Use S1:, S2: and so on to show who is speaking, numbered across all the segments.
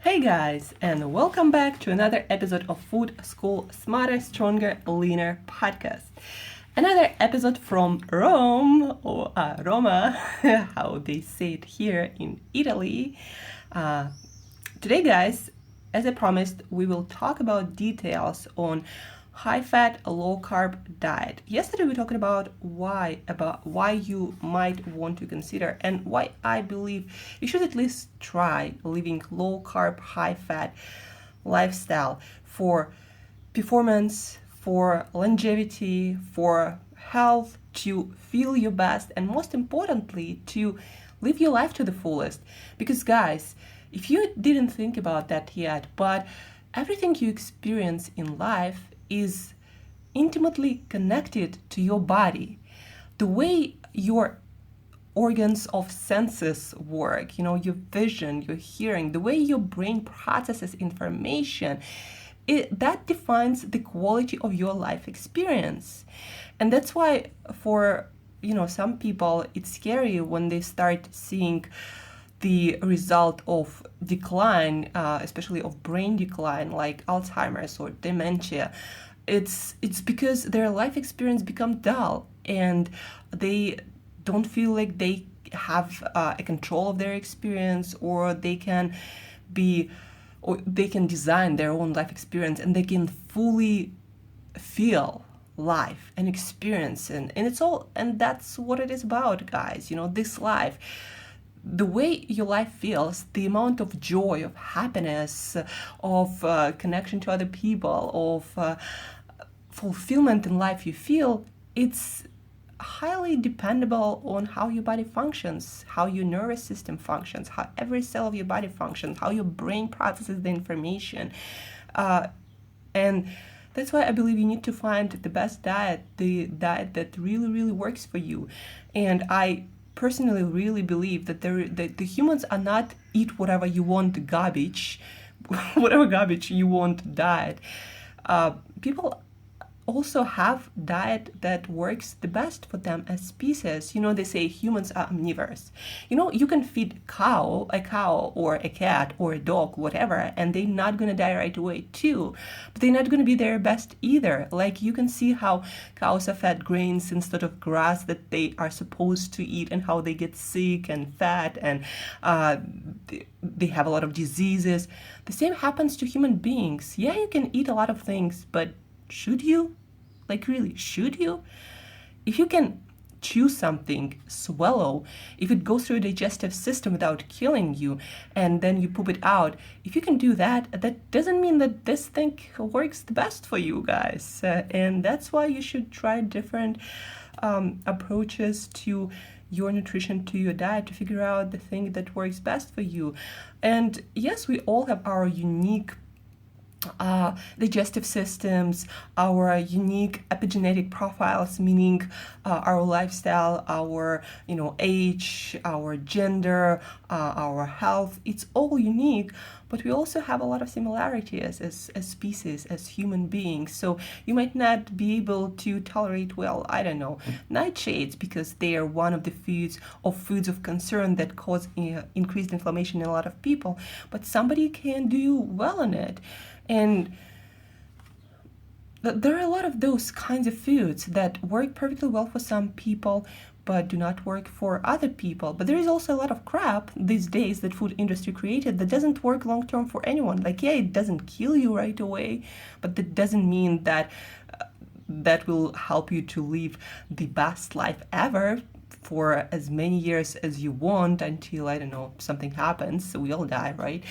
S1: Hey guys, and welcome back to another episode of Food School Smarter, Stronger, Leaner podcast. Another episode from Rome, or Roma, how they say it here in Italy. Today, guys, as I promised, we will talk about details on high-fat, low-carb diet. Yesterday we talked about why you might want to consider and why I believe you should at least try living low-carb, high-fat lifestyle for performance, for longevity, for health, to feel your best, and most importantly, to live your life to the fullest. Because guys, if you didn't think about that yet, but everything you experience in life is intimately connected to your body. The way your organs of senses work, your vision, your hearing, the way your brain processes information, that defines the quality of your life experience. And that's why for some people it's scary when they start seeing the result of decline, especially of brain decline, like Alzheimer's or dementia. It's because their life experience becomes dull and they don't feel like they have a control of their experience, or they can design their own life experience and they can fully feel life and experience, and that's what it is about, guys. This life, the way your life feels, the amount of joy, of happiness, of connection to other people, of fulfillment in life you feel, it's highly dependable on how your body functions, how your nervous system functions, how every cell of your body functions, how your brain processes the information. And that's why I believe you need to find the best diet, the diet that really, really works for you. And I personally really believe that the humans are not eat whatever you want garbage, whatever garbage you want diet. People also have diet that works the best for them as species. They say humans are omnivorous. You can feed a cow or a cat or a dog, whatever, and they're not going to die right away too. But they're not going to be their best either. Like, you can see how cows are fed grains instead of grass that they are supposed to eat, and how they get sick and fat, and they have a lot of diseases. The same happens to human beings. Yeah, you can eat a lot of things, but should you? Like, really, should you? If you can chew something, swallow, if it goes through your digestive system without killing you, and then you poop it out, if you can do that, that doesn't mean that this thing works the best for you, guys. And that's why you should try different approaches to your nutrition, to your diet, to figure out the thing that works best for you. And yes, we all have our unique digestive systems, our unique epigenetic profiles, meaning our lifestyle, our age, our gender, our health. It's all unique, but we also have a lot of similarities as species, as human beings. So you might not be able to tolerate, nightshades, because they are one of the foods of concern that cause increased inflammation in a lot of people, but somebody can do well on it. And there are a lot of those kinds of foods that work perfectly well for some people, but do not work for other people. But there is also a lot of crap these days that food industry created that doesn't work long term for anyone. Like, yeah, it doesn't kill you right away, but that doesn't mean that that will help you to live the best life ever for as many years as you want until, something happens. So we all die, right?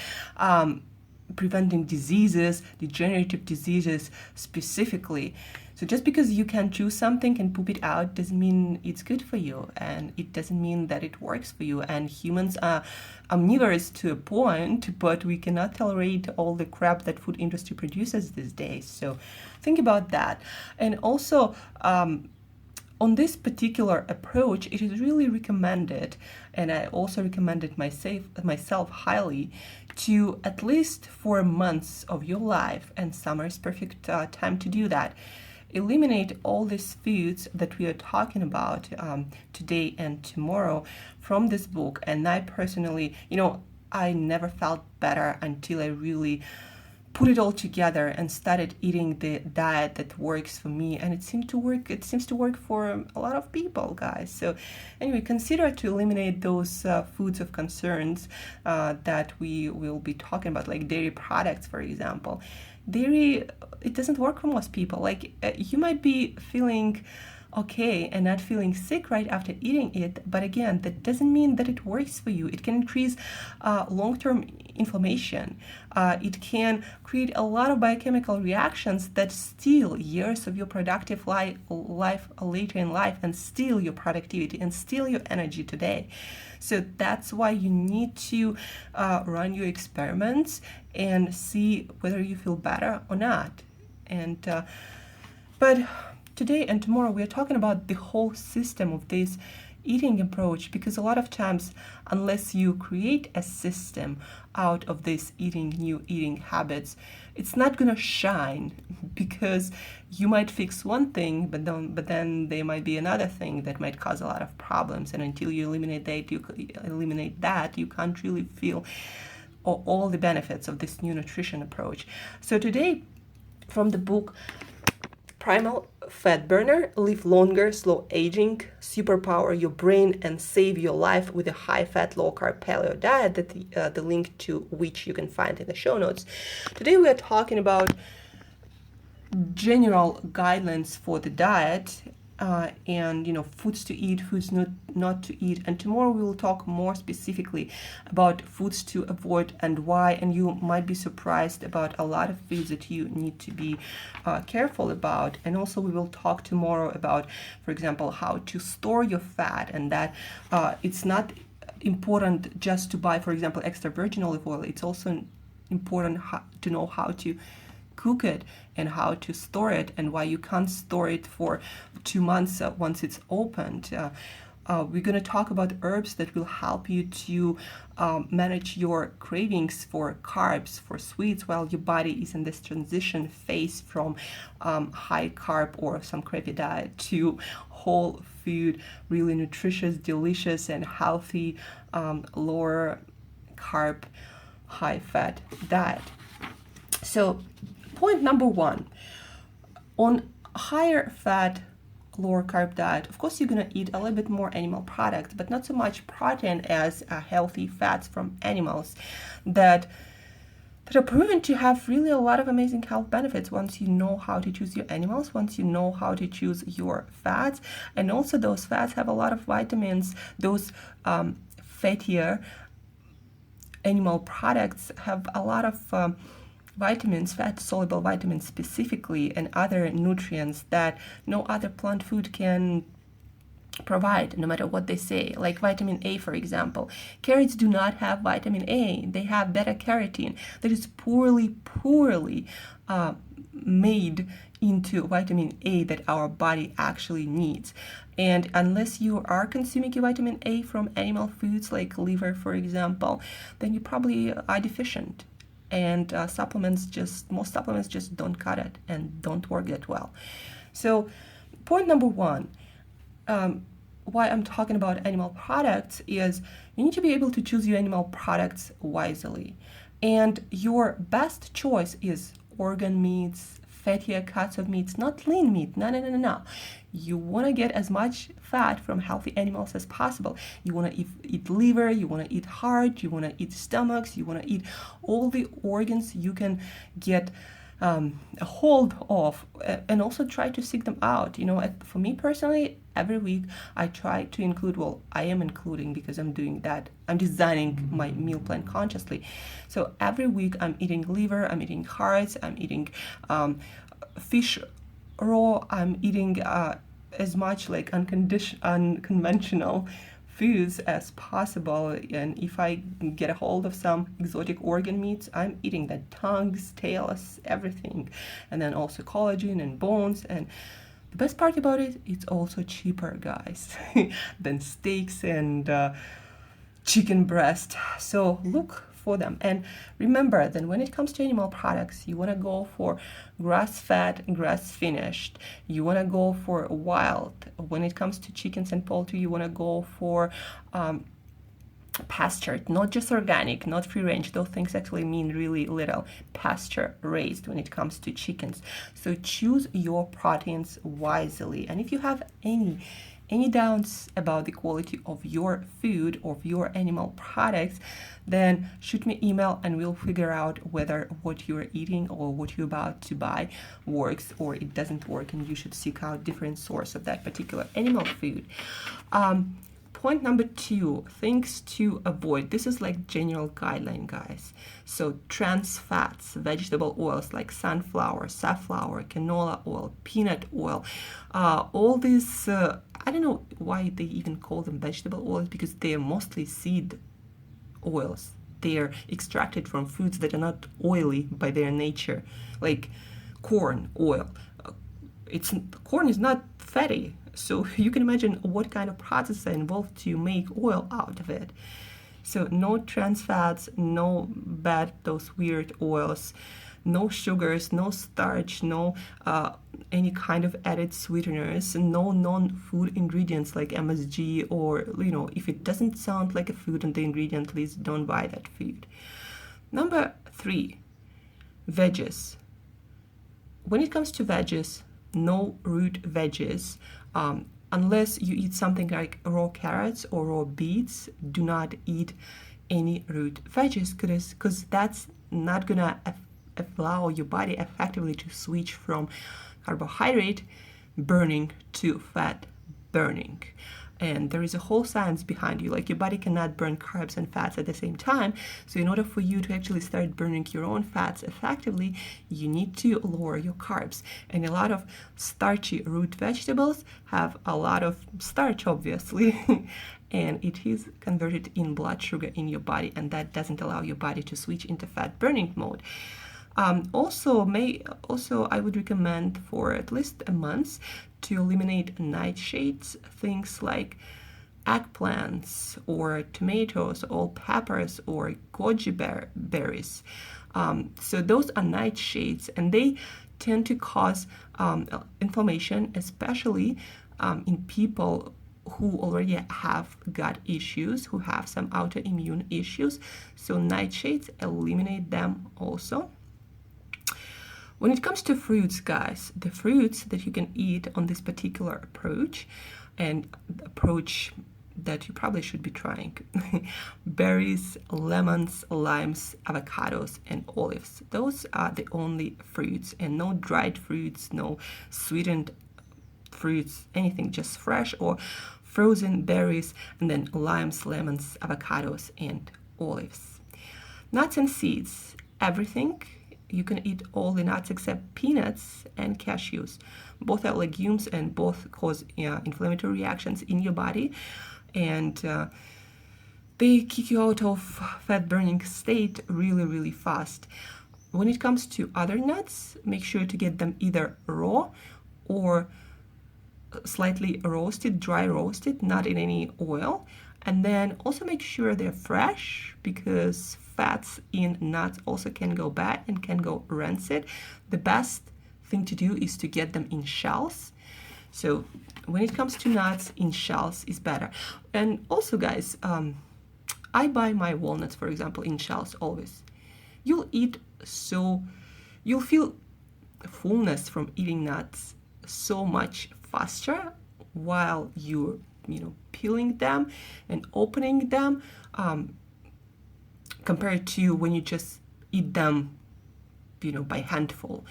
S1: Preventing diseases, degenerative diseases specifically. So just because you can chew something and poop it out doesn't mean it's good for you, and it doesn't mean that it works for you. And humans are omnivorous to a point, but we cannot tolerate all the crap that food industry produces these days. So think about that. And also, on this particular approach, it is really recommended, and I also recommend it myself highly, to at least 4 months of your life, and summer is perfect time to do that. Eliminate all these foods that we are talking about today and tomorrow from this book. And I personally, I never felt better until I really put it all together and started eating the diet that works for me, and it seems to work for a lot of people, guys. So anyway, consider to eliminate those foods of concerns that we will be talking about, like dairy products, for example. Dairy, it doesn't work for most people. Like you might be feeling okay and not feeling sick right after eating it, but again, that doesn't mean that it works for you. It can increase long-term inflammation. It can create a lot of biochemical reactions that steal years of your productive life later in life, and steal your productivity and steal your energy today. So that's why you need to run your experiments and see whether you feel better or not. And but today and tomorrow we are talking about the whole system of this eating approach, because a lot of times, unless you create a system out of this new eating habits, it's not gonna shine, because you might fix one thing, but then there might be another thing that might cause a lot of problems, and until you eliminate that, you can't really feel all the benefits of this new nutrition approach. So today, from the book Primal Fat Burner, Live Longer, Slow Aging, Superpower Your Brain and Save Your Life with a High-Fat, Low-Carb Paleo Diet, that the link to which you can find in the show notes. Today we are talking about general guidelines for the diet, and foods to eat, foods not to eat, and tomorrow we will talk more specifically about foods to avoid and why, and you might be surprised about a lot of foods that you need to be careful about. And also we will talk tomorrow about, for example, how to store your fat, and that it's not important just to buy, for example, extra virgin olive oil. It's also important to know how to cook it and how to store it, and why you can't store it for 2 months once it's opened. We're going to talk about herbs that will help you to manage your cravings for carbs, for sweets, while your body is in this transition phase from high carb or some crappy diet to whole food, really nutritious, delicious, and healthy, lower carb, high fat diet. So point number one, on higher fat, lower carb diet, of course you're going to eat a little bit more animal products, but not so much protein as healthy fats from animals that are proven to have really a lot of amazing health benefits once you know how to choose your animals, once you know how to choose your fats. And also those fats have a lot of vitamins. Those fattier animal products have a lot of vitamins, fat-soluble vitamins specifically, and other nutrients that no other plant food can provide, no matter what they say. Like vitamin A, for example. Carrots do not have vitamin A. They have beta-carotene that is poorly made into vitamin A that our body actually needs. And unless you are consuming your vitamin A from animal foods like liver, for example, then you probably are deficient. And most supplements just don't cut it and don't work that well. So point number one, why I'm talking about animal products is you need to be able to choose your animal products wisely. And your best choice is organ meats, fattier cuts of meats, not lean meat. No. You want to get as much fat from healthy animals as possible. You want to eat liver, you want to eat heart, you want to eat stomachs, you want to eat all the organs you can get a hold of, and also try to seek them out. For me personally, every week I try to include, I am including because I'm doing that. I'm designing my meal plan consciously. So every week I'm eating liver, I'm eating hearts, I'm eating fish raw, I'm eating as much like unconventional foods as possible. And if I get a hold of some exotic organ meats, I'm eating the tongues, tails, everything. And then also collagen and bones. And the best part about it, it's also cheaper, guys, than steaks and chicken breast. So look for them. And remember that when it comes to animal products, you want to go for grass-fed, grass-finished. You want to go for wild. When it comes to chickens and poultry, you want to go for pastured, not just organic, not free range. Those things actually mean really little. Pasture raised when it comes to chickens. So choose your proteins wisely. And if you have any doubts about the quality of your food or of your animal products, then shoot me email and we'll figure out whether what you're eating or what you're about to buy works or it doesn't work, and you should seek out different source of that particular animal food. Point number 2, things to avoid. This is like general guideline, guys. So trans fats, vegetable oils like sunflower, safflower, canola oil, peanut oil, all these, I don't know why they even call them vegetable oils, because they are mostly seed oils. They are extracted from foods that are not oily by their nature, like corn oil. Corn is not fatty, so you can imagine what kind of processes are involved to make oil out of it. So no trans fats, no bad, those weird oils, no sugars, no starch, no any kind of added sweeteners, no non-food ingredients like MSG, or, if it doesn't sound like a food on the ingredient list, don't buy that food. Number 3, veggies. When it comes to veggies, no root veggies. Unless you eat something like raw carrots or raw beets, do not eat any root veggies, because that's not gonna allow your body effectively to switch from carbohydrate burning to fat burning. And there is a whole science behind you. Like, your body cannot burn carbs and fats at the same time. So in order for you to actually start burning your own fats effectively, you need to lower your carbs. And a lot of starchy root vegetables have a lot of starch, obviously, and it is converted in blood sugar in your body, and that doesn't allow your body to switch into fat burning mode. Also, I would recommend for at least a month to eliminate nightshades, things like eggplants or tomatoes or peppers or goji berries. So those are nightshades, and they tend to cause inflammation, especially in people who already have gut issues, who have some autoimmune issues. So nightshades, eliminate them also. When it comes to fruits, guys, the fruits that you can eat on this particular approach, and the approach that you probably should be trying, berries, lemons, limes, avocados, and olives. Those are the only fruits, and no dried fruits, no sweetened fruits, anything, just fresh or frozen berries, and then limes, lemons, avocados, and olives. Nuts and seeds, everything. You can eat all the nuts except peanuts and cashews. Both are legumes and both cause inflammatory reactions in your body, and they kick you out of fat burning state really, really fast. When it comes to other nuts, make sure to get them either raw or slightly roasted, dry roasted, not in any oil. And then also make sure they're fresh, because fats in nuts also can go bad and can go rancid. The best thing to do is to get them in shells. So when it comes to nuts, in shells is better. And also, guys, I buy my walnuts, for example, in shells always. You'll feel fullness from eating nuts so much faster while you're peeling them and opening them, compared to when you just eat them by handful.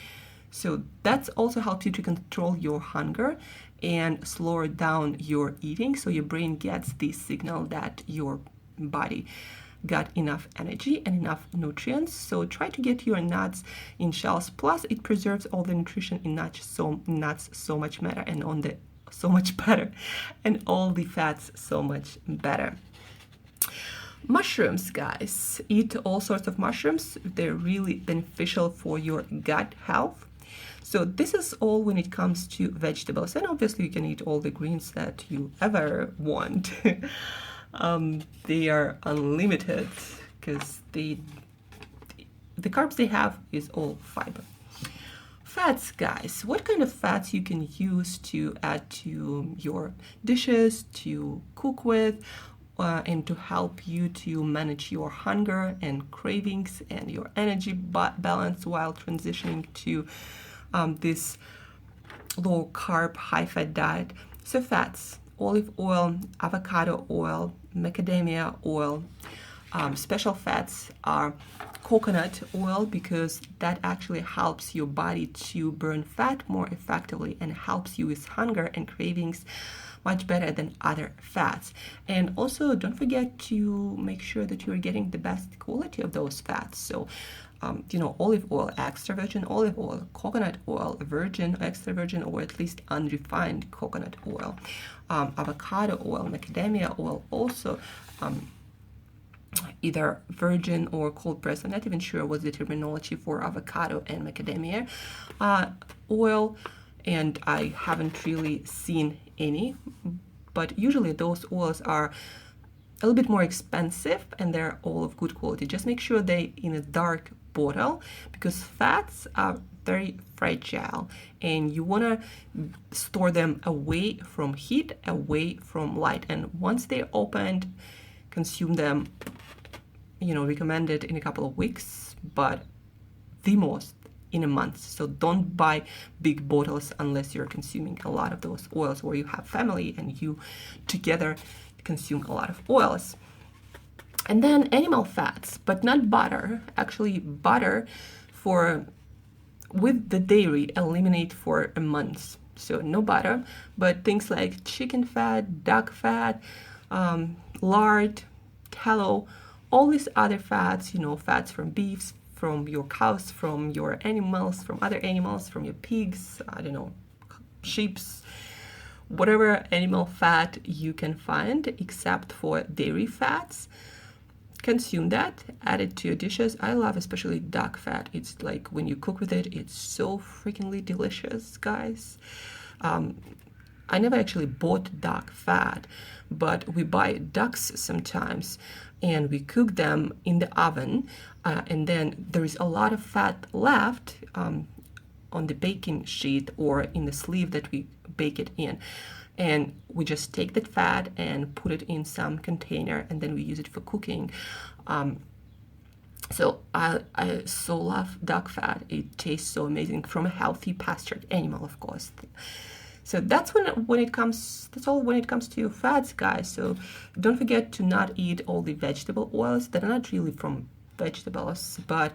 S1: So that's also helps you to control your hunger and slow down your eating, so your brain gets the signal that your body got enough energy and enough nutrients. So try to get your nuts in shells. Plus, it preserves all the nutrition in nuts so much better, and all the fats so much better. Mushrooms, guys, eat all sorts of mushrooms. They're really beneficial for your gut health. So this is all when it comes to vegetables, and obviously you can eat all the greens that you ever want. They are unlimited, because the carbs they have is all fiber. Fats, guys, what kind of fats you can use to add to your dishes, to cook with, and to help you to manage your hunger and cravings and your energy balance while transitioning to this low carb, high fat diet. So fats: olive oil, avocado oil, macadamia oil. Special fats are coconut oil, because that actually helps your body to burn fat more effectively and helps you with hunger and cravings much better than other fats. And also, don't forget to make sure that you're getting the best quality of those fats. So olive oil, extra virgin olive oil, coconut oil, virgin, extra virgin, or at least unrefined coconut oil, avocado oil, macadamia oil, also either virgin or cold pressed. I'm not even sure what's the terminology for avocado and macadamia oil, and I haven't really seen any, but usually those oils are a little bit more expensive and they're all of good quality. Just make sure they're in a dark bottle, because fats are very fragile and you want to store them away from heat, away from light, and once they're opened, consume them, recommended in a couple of weeks, but the most in a month. So don't buy big bottles unless you're consuming a lot of those oils, or you have family and you together consume a lot of oils. And then animal fats, but not butter. Actually, butter with the dairy, eliminate for a month. So no butter, but things like chicken fat, duck fat, lard, tallow, all these other fats, fats from beefs, from your cows, from your animals, from other animals, from your pigs, sheep, whatever animal fat you can find, except for dairy fats. Consume that, add it to your dishes. I love especially duck fat. It's like when you cook with it, it's so freakingly delicious, guys. I never actually bought duck fat, but we buy ducks sometimes and we cook them in the oven, and then there is a lot of fat left on the baking sheet or in the sleeve that we bake it in. And we just take that fat and put it in some container, and then we use it for cooking. So I so love duck fat. It tastes so amazing from a healthy pastured animal, of course. So that's when it comes to fats, guys. So don't forget to not eat all the vegetable oils that are not really from vegetables, but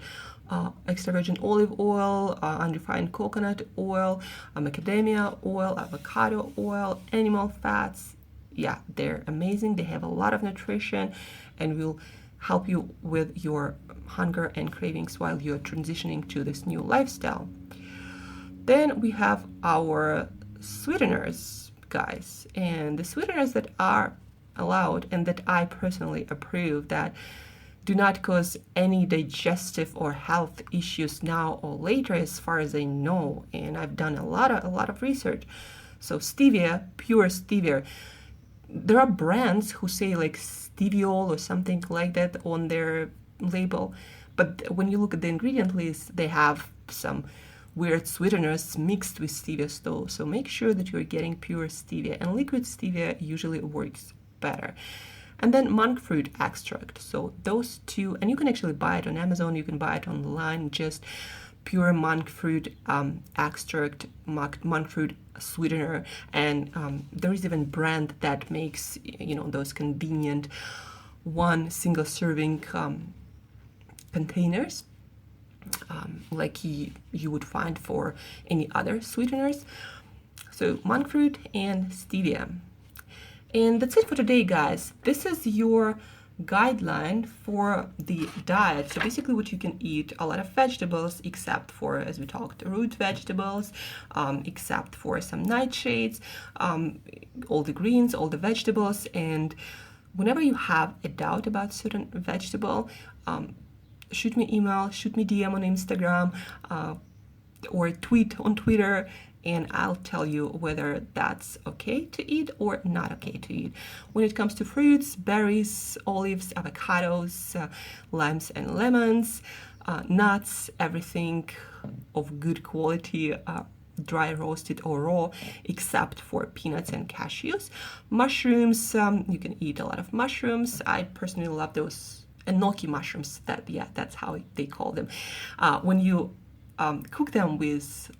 S1: extra virgin olive oil, unrefined coconut oil, macadamia oil, avocado oil, animal fats. Yeah, they're amazing. They have a lot of nutrition and will help you with your hunger and cravings while you're transitioning to this new lifestyle. Then we have our sweeteners, guys, and the sweeteners that are allowed and that I personally approve, that do not cause any digestive or health issues now or later, as far as I know, and I've done a lot of research. So stevia, pure stevia. There are brands who say like steviol or something like that on their label, but when you look at the ingredient list, they have some weird sweeteners mixed with stevia. So make sure that you're getting pure stevia, and liquid stevia usually works better. And then monk fruit extract. So those two, and you can actually buy it on Amazon, you can buy it online, just pure monk fruit extract, monk fruit sweetener. And there is even brand that makes, those convenient one single serving containers, like you would find for any other sweeteners. So monk fruit and stevia. And that's it for today, guys. This is your guideline for the diet. So basically what you can eat: a lot of vegetables, except for, as we talked, root vegetables, except for some nightshades, all the greens, all the vegetables. And whenever you have a doubt about certain vegetable, shoot me email, shoot me DM on Instagram, or tweet on Twitter, and I'll tell you whether that's okay to eat or not okay to eat. When it comes to fruits, berries, olives, avocados, limes and lemons, nuts, everything of good quality, dry roasted or raw, except for peanuts and cashews. Mushrooms, you can eat a lot of mushrooms. I personally love those enoki mushrooms. That's how they call them. When you cook them with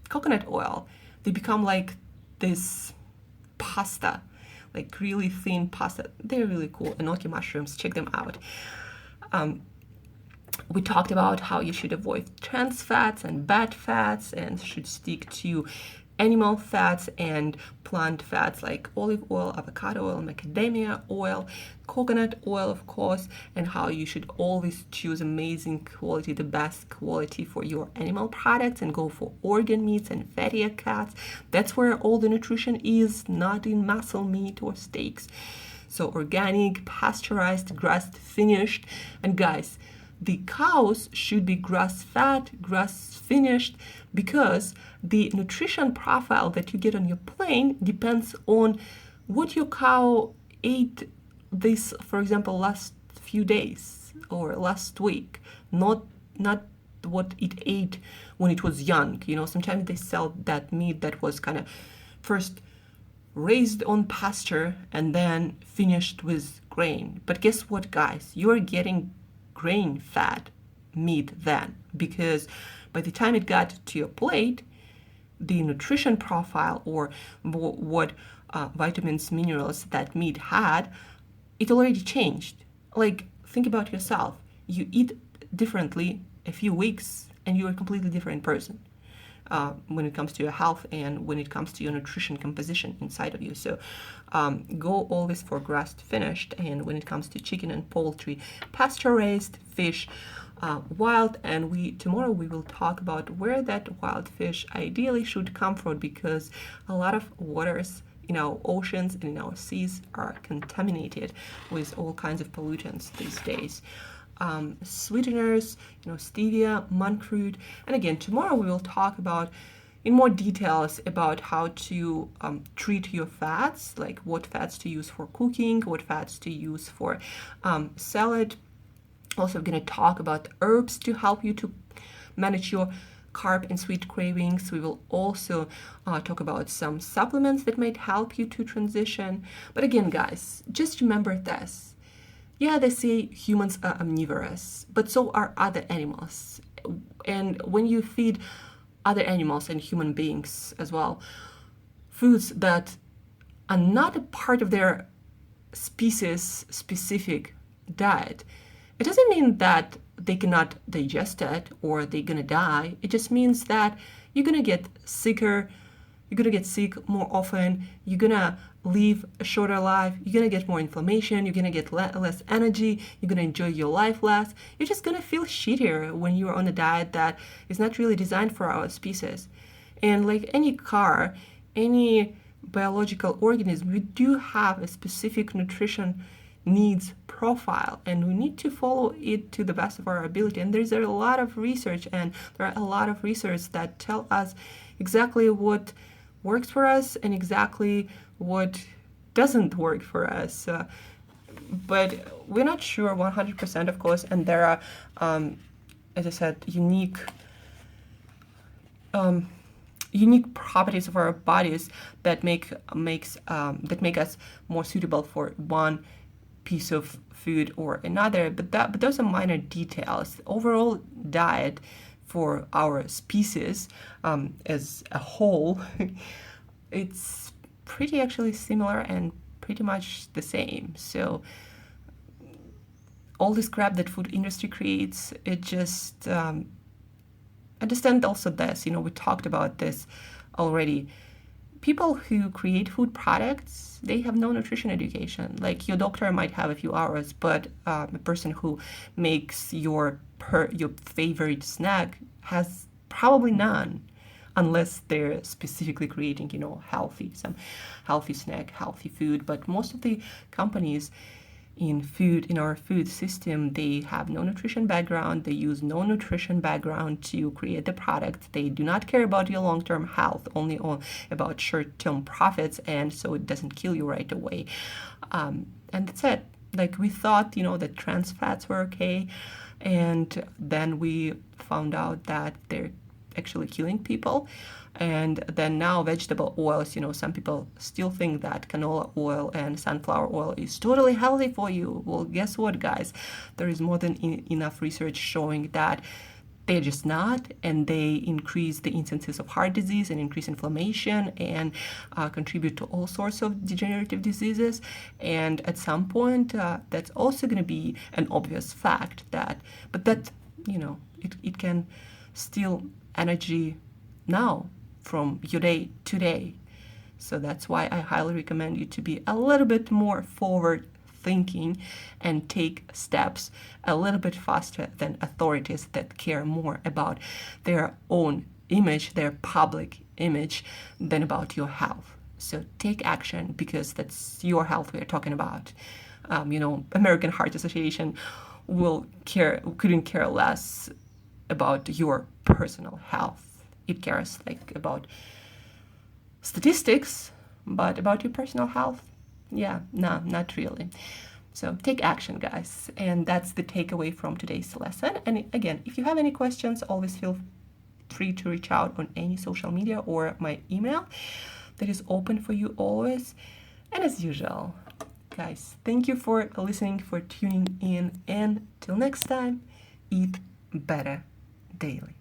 S1: coconut oil, they become like this pasta, like really thin pasta. They're really cool. Enoki mushrooms, check them out. We talked about how you should avoid trans fats and bad fats and should stick to animal fats and plant fats like olive oil, avocado oil, macadamia oil, coconut oil, of course, and how you should always choose amazing quality, the best quality for your animal products, and go for organ meats and fatty acids. That's where all the nutrition is, not in muscle meat or steaks. So organic, pasteurized, grass-finished, and guys, the cows should be grass-fed, grass-finished, because the nutrition profile that you get on your plate depends on what your cow ate this, for example, last few days or last week, not what it ate when it was young. You know, sometimes they sell that meat that was kind of first raised on pasture and then finished with grain. But guess what, guys? You're getting grain-fed meat then, because by the time it got to your plate, the nutrition profile or what vitamins, minerals that meat had, it already changed. Like, think about yourself. You eat differently a few weeks and you're a completely different person when it comes to your health and when it comes to your nutrition composition inside of you. So go always for grass-finished, and when it comes to chicken and poultry, pasture-raised, fish, wild, and tomorrow we will talk about where that wild fish ideally should come from, because a lot of waters in our oceans and in our seas are contaminated with all kinds of pollutants these days. Sweeteners, stevia, monk fruit, and again, tomorrow we will talk about in more details about how to treat your fats, like what fats to use for cooking, what fats to use for salad. Also, I'm going to talk about herbs to help you to manage your carb and sweet cravings. We will also talk about some supplements that might help you to transition. But again, guys, just remember this. Yeah, they say humans are omnivorous, but so are other animals. And when you feed other animals and human beings as well foods that are not a part of their species-specific diet, it doesn't mean that they cannot digest it or they're gonna die. It just means that you're gonna get sicker, you're gonna get sick more often, you're gonna live a shorter life, you're gonna get more inflammation, you're gonna get less energy, you're gonna enjoy your life less. You're just gonna feel shittier when you're on a diet that is not really designed for our species. And like any car, any biological organism, we do have a specific nutrition needs profile, and we need to follow it to the best of our ability. And there's a lot of research, and there are a lot of research that tell us exactly what works for us and exactly what doesn't work for us. But we're not sure 100%, of course, and there are, as I said, unique properties of our bodies that make us more suitable for one piece of food or another. But those are minor details. Overall diet for our species as a whole, it's pretty actually similar and pretty much the same. So all this crap that food industry creates, it just understand also this, we talked about this already. People who create food products, they have no nutrition education. Like your doctor might have a few hours, but a person who makes your favorite snack has probably none, unless they're specifically creating, some healthy snack, healthy food. But most of the companies in our food system, they have no nutrition background. They use no nutrition background to create the product. They do not care about your long-term health, only about short-term profits, and so it doesn't kill you right away. And that's it. Like we thought, that trans fats were okay, and then we found out that they're actually killing people. And then now vegetable oils, some people still think that canola oil and sunflower oil is totally healthy for you. Well, guess what, guys? There is more than enough research showing that they're just not, and they increase the instances of heart disease and increase inflammation and contribute to all sorts of degenerative diseases. And at some point, that's also going to be an obvious fact but that, it can steal energy now from your day to day. So that's why I highly recommend you to be a little bit more forward thinking and take steps a little bit faster than authorities that care more about their own image, their public image, than about your health. So take action, because that's your health we're talking about. American Heart Association couldn't care less about your personal health. It cares about statistics, but about your personal health, yeah, no, not really. So take action, guys. And that's the takeaway from today's lesson. And again, if you have any questions, always feel free to reach out on any social media or my email that is open for you always. And as usual, guys, thank you for listening, for tuning in. And till next time, eat better daily.